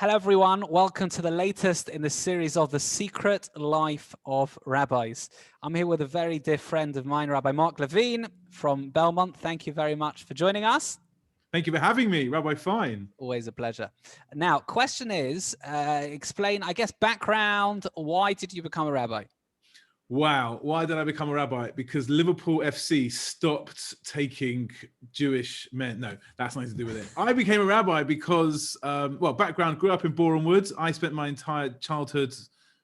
Hello, everyone. Welcome to the latest in the series of The Secret Life of Rabbis. I'm here with a very dear friend of mine, Rabbi Marc Levene from Belmont. Thank you very much for joining us. Thank you for having me, Rabbi Fine. Always a pleasure. Now, question is, explain, I guess, background. Why did you become a rabbi? Wow. Why did I become a rabbi? Because Liverpool FC stopped taking Jewish men. No, that's nothing to do with it. I became a rabbi because, background, grew up in Boreham Woods. I spent my entire childhood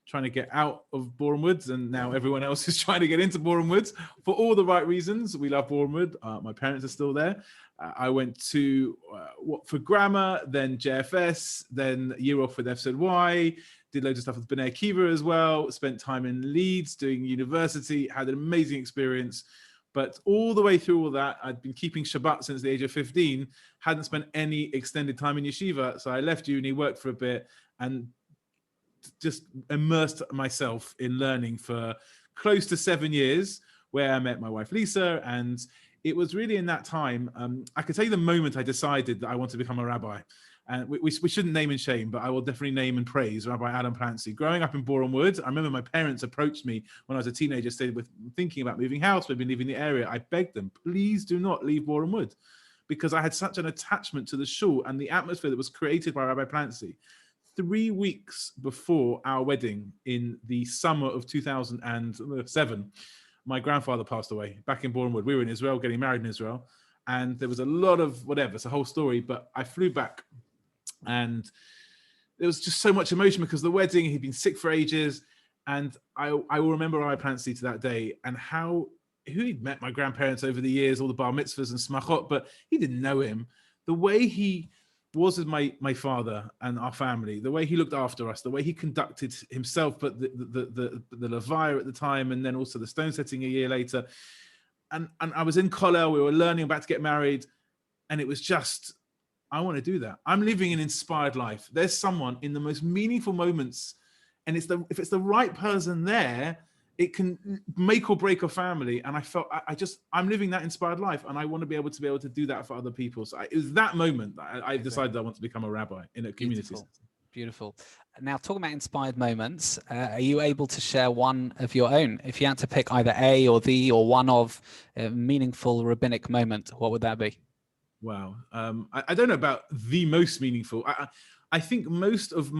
trying to get out of Boreham Woods, and now everyone else is trying to get into Boreham Woods for all the right reasons. We love Boreham Wood. My parents are still there. I went to Watford Grammar, then JFS, then a year off with FZY, did loads of stuff with B'nai Akiva as well, spent time in Leeds doing university, had an amazing experience. But all the way through all that, I'd been keeping Shabbat since the age of 15, hadn't spent any extended time in yeshiva. So I left uni, worked for a bit, and just immersed myself in learning for close to 7 years, where I met my wife, Lisa. And it was really in that time, I could tell you the moment I decided that I wanted to become a rabbi. And we shouldn't name and shame, but I will definitely name and praise Rabbi Adam Plancy. Growing up in Boreham Wood, I remember my parents approached me when I was a teenager, thinking about moving house, we've been leaving the area. I begged them, please do not leave Boreham Wood, because I had such an attachment to the shul and the atmosphere that was created by Rabbi Plancy. 3 weeks before our wedding in the summer of 2007, my grandfather passed away back in Boreham Wood. We were in Israel, getting married in Israel, and there was a lot of whatever. It's a whole story, but I flew back. And there was just so much emotion because of the wedding. He'd been sick for ages. And I will remember Rabbi Plancy to that day and who he'd met my grandparents over the years, all the bar mitzvahs and smachot, but he didn't know him. The way he was with my father and our family, the way he looked after us, the way he conducted himself, but the Levene at the time, and then also the stone setting a year later. And I was in Kollel, we were learning, about to get married. And it was just, I want to do that. I'm living an inspired life. There's someone in the most meaningful moments, and if it's the right person there, it can make or break a family. And I felt I'm living that inspired life, and I want to be able to do that for other people. So it was that moment that I decided I want to become a rabbi in a community. Beautiful. Now, talking about inspired moments, are you able to share one of your own? If you had to pick either a or the or one of a meaningful rabbinic moment, what would that be? Wow. I don't know about the most meaningful. I think most of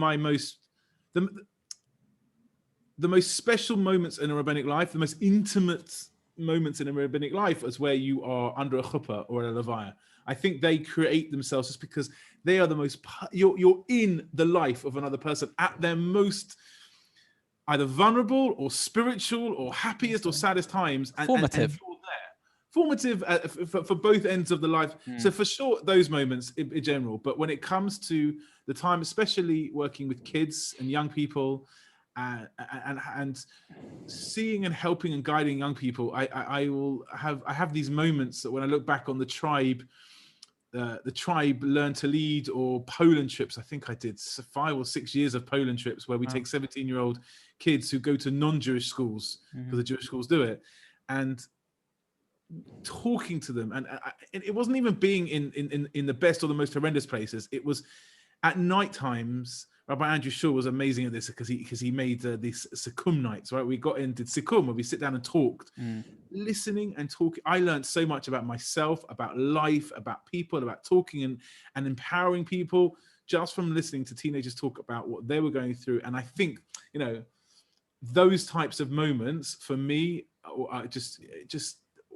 the most special moments in a rabbinic life, the most intimate moments in a rabbinic life is where you are under a chuppah or a levaya. I think they create themselves just because they are the most, you're in the life of another person at their most either vulnerable or spiritual or happiest or saddest times. Formative. And you're there. Formative for both ends of the life. So for sure, those moments in general, but when it comes to the time, especially working with kids and young people and seeing and helping and guiding young people, I have these moments that when I look back on the tribe Learn to Lead or Poland trips. I think I did 5 or 6 years of Poland trips where we take 17-year-old kids who go to non-Jewish schools because the Jewish schools do it, and talking to them, and it wasn't even being in the best or the most horrendous places. It was at night times. Rabbi Andrew Shaw was amazing at this because he made these Sikkum nights, right? We got in, did Sikkum, where we sit down and talked, listening and talking. I learned so much about myself, about life, about people, about talking and empowering people just from listening to teenagers talk about what they were going through. And I think, those types of moments for me just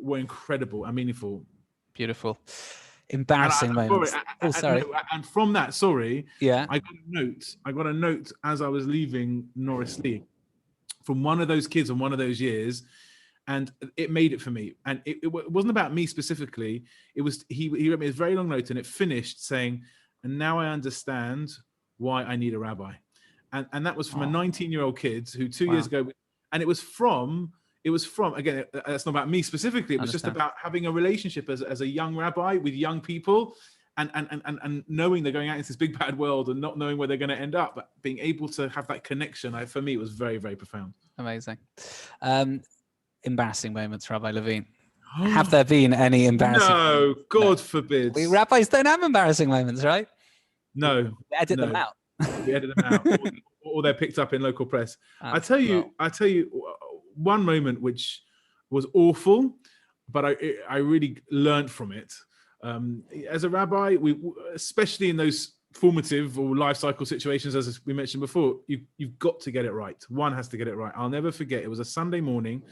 were incredible and meaningful. Beautiful. Embarrassing moments. Sorry. And from that, yeah, I got a note as I was leaving Norris Lee from one of those kids on one of those years, and it made it for me. And it wasn't about me specifically. It was he wrote me a very long note, and it finished saying, "And now I understand why I need a rabbi." And that was from a 19-year-old kid who 2 years ago, and it was from, again, that's not about me specifically. It was just about having a relationship as a young rabbi with young people and knowing they're going out into this big bad world and not knowing where they're going to end up, but being able to have that connection. For me, it was very, very profound. Amazing. Embarrassing moments, Rabbi Levene. Have there been any embarrassing moments? No, God forbid. We rabbis don't have embarrassing moments, right? No. We edit them out. We edit them out, or they're picked up in local press. I tell you one moment which was awful, but I really learned from it. As a rabbi, we, especially in those formative or life cycle situations, as we mentioned before, you've got to get it right. One has to get it right. I'll never forget. It was a Sunday morning.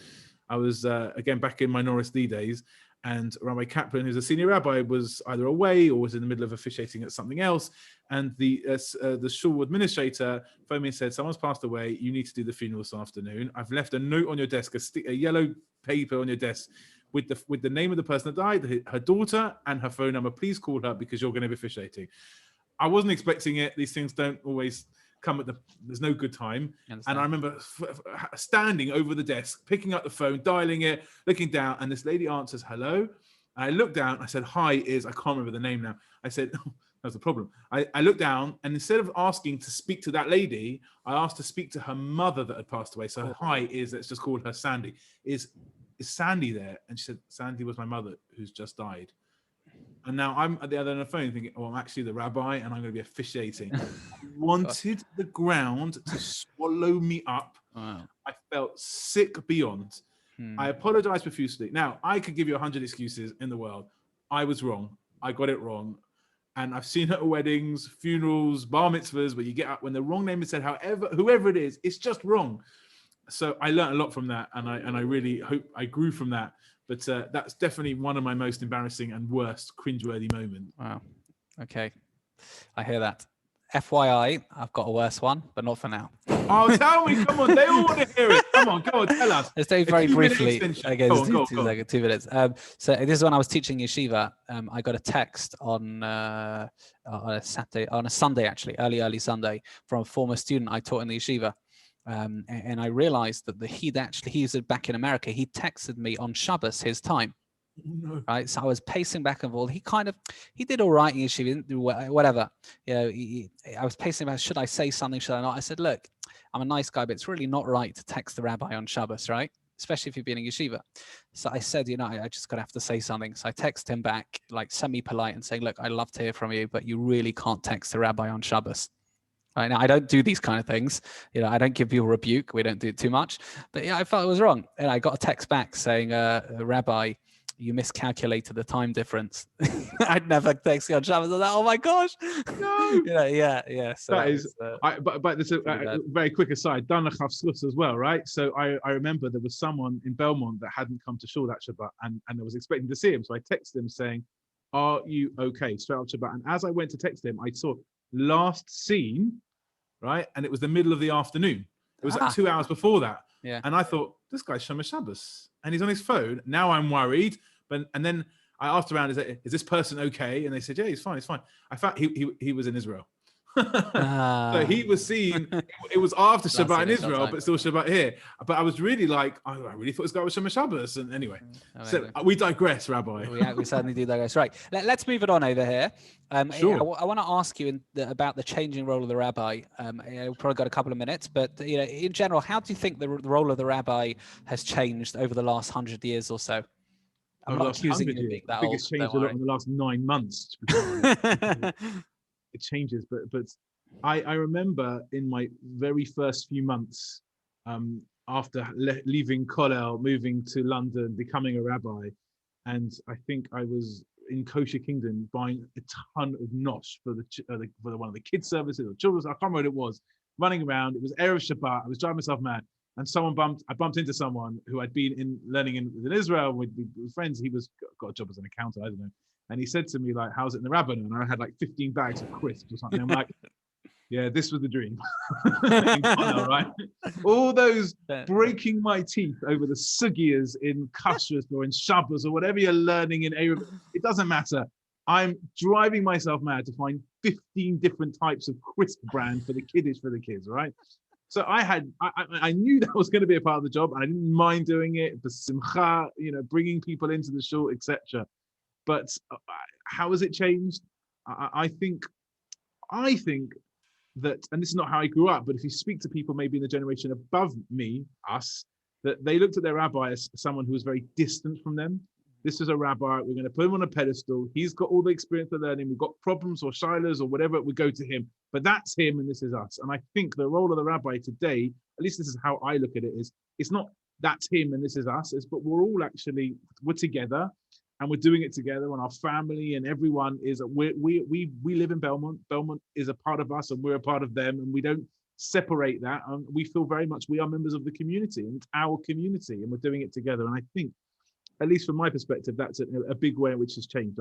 I was again back in my Norris D days, and Rabbi Kaplan, who's a senior rabbi, was either away or was in the middle of officiating at something else. And the shul administrator phoned me and said, "Someone's passed away. You need to do the funeral this afternoon. I've left a note on your desk, a yellow paper on your desk with the name of the person that died, her daughter, and her phone number. Please call her because you're going to be officiating." I wasn't expecting it. These things don't always come at there's no good time. And I remember standing over the desk, picking up the phone, dialing it, looking down, and this lady answers, "Hello." And I looked down, I said, "Hi, I can't remember the name now." I said, "Oh, that's the problem." I looked down, and instead of asking to speak to that lady, I asked to speak to her mother that had passed away. So hi let's just call her Sandy. Is Sandy there? And she said, "Sandy was my mother who's just died." And now I'm at the other end of the phone thinking, "Oh, I'm actually the rabbi and I'm going to be officiating." I wanted the ground to swallow me up. Wow. I felt sick beyond. I apologized profusely. Now, I could give you 100 excuses in the world. I was wrong. I got it wrong. And I've seen it at weddings, funerals, bar mitzvahs, where you get up when the wrong name is said, whoever it is, it's just wrong. So I learned a lot from that, and I really hope I grew from that. But that's definitely one of my most embarrassing and worst cringeworthy moments. Wow. Okay. I hear that. FYI, I've got a worse one, but not for now. Oh, tell me. Come on. They all want to hear it. Come on. Go on. Tell us. Let's do it very briefly. Okay, go on. 2 minutes. So this is when I was teaching yeshiva. I got a text on a Sunday, actually, early Sunday, from a former student I taught in the yeshiva. And I realized that he's back in America. He texted me on Shabbos, his time. No. Right. So I was pacing back and forth. He did all right in yeshiva. He didn't do whatever. You know, I was pacing back. Should I say something? Should I not? I said, "Look, I'm a nice guy, but it's really not right to text the rabbi on Shabbos, right? Especially if you've been in yeshiva." So I said, I just got to have to say something. So I text him back, like semi-polite, and saying, "Look, I'd love to hear from you, but you really can't text the rabbi on Shabbos." Right now, I don't do these kind of things. I don't give people rebuke. We don't do it too much. But I felt it was wrong. And I got a text back saying, "Rabbi, you miscalculated the time difference." I'd never text you on Shabbos. I was like, "Oh my gosh." No. Yeah. So that is, but there's a very quick aside, Dan as well, right? So I remember there was someone in Belmont that hadn't come to shul that Shabbat, and I was expecting to see him. So I texted him saying, "Are you okay?" Straight after Shabbat. And as I went to text him, I saw last seen, right? And it was the middle of the afternoon. It was like 2 hours before that. Yeah. And I thought, this guy's Shomer Shabbos. And he's on his phone. Now I'm worried. And then I asked around, is this person okay? And they said, "Yeah, he's fine. I found he was in Israel." So he was seen. It was after Shabbat in Israel, but still Shabbat here. But I was really like, I really thought this guy was Shomer Shabbos. And anyway, so we digress, Rabbi. We certainly do digress. Right. Let's move it on over here. Sure. I want to ask you about the changing role of the rabbi. We've probably got a couple of minutes, but in general, how do you think the role of the rabbi has changed over the last 100 years or so? I'm not accusing you of being that old. It's changed a lot in the last 9 months. It changes, but I remember in my very first few months after leaving Kollel, moving to London, becoming a rabbi, and I think I was in Kosher Kingdom buying a ton of nosh for one of the kids services or children's. I can't remember what it was. Running around, it was Erev Shabbat. I was driving myself mad, and I bumped into someone who I'd been learning in Israel with friends. He got a job as an accountant, I don't know. And he said to me, like, "How's it in the rabbin?" And I had like 15 bags of crisps or something. I'm like, yeah, this was the dream. Right? All those breaking my teeth over the sugias in kashrus or in Shabbos or whatever you're learning in Erev, it doesn't matter. I'm driving myself mad to find 15 different types of crisp brand for the kids, right? So I knew that was going to be a part of the job, and I didn't mind doing it. B'simcha, bringing people into the shul, etc. But how has it changed? I think that, and this is not how I grew up, but if you speak to people maybe in the generation above us, that they looked at their rabbi as someone who was very distant from them. This is a rabbi, we're going to put him on a pedestal. He's got all the experience of learning. We've got problems or shilas or whatever, we go to him. but that's him and this is us. And I think the role of the rabbi today, at least this is how I look at it, is it's not that's him and this is us, but we're together and we're doing it together, and our family and everyone is, we live in Belmont. Belmont is a part of us and we're a part of them, and we don't separate that. And we feel very much we are members of the community, and it's our community, and we're doing it together. And I think, at least from my perspective, that's a big way in which has changed.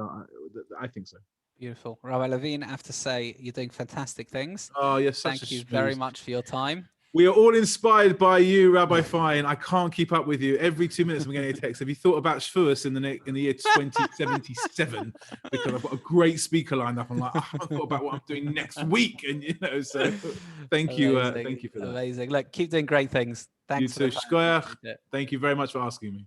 I think so. Beautiful. Rabbi Levene, I have to say, you're doing fantastic things. Oh, you're such Thank you very much for your time. We are all inspired by you, Rabbi Fine. I can't keep up with you. Every 2 minutes I'm getting a text. Have you thought about Shavuos in the year 2077? Because I've got a great speaker lined up. I'm like, I haven't thought about what I'm doing next week. And so thank you for that. Amazing. Look, keep doing great things. Thanks. You too. Shkoyach. Thank you very much for asking me.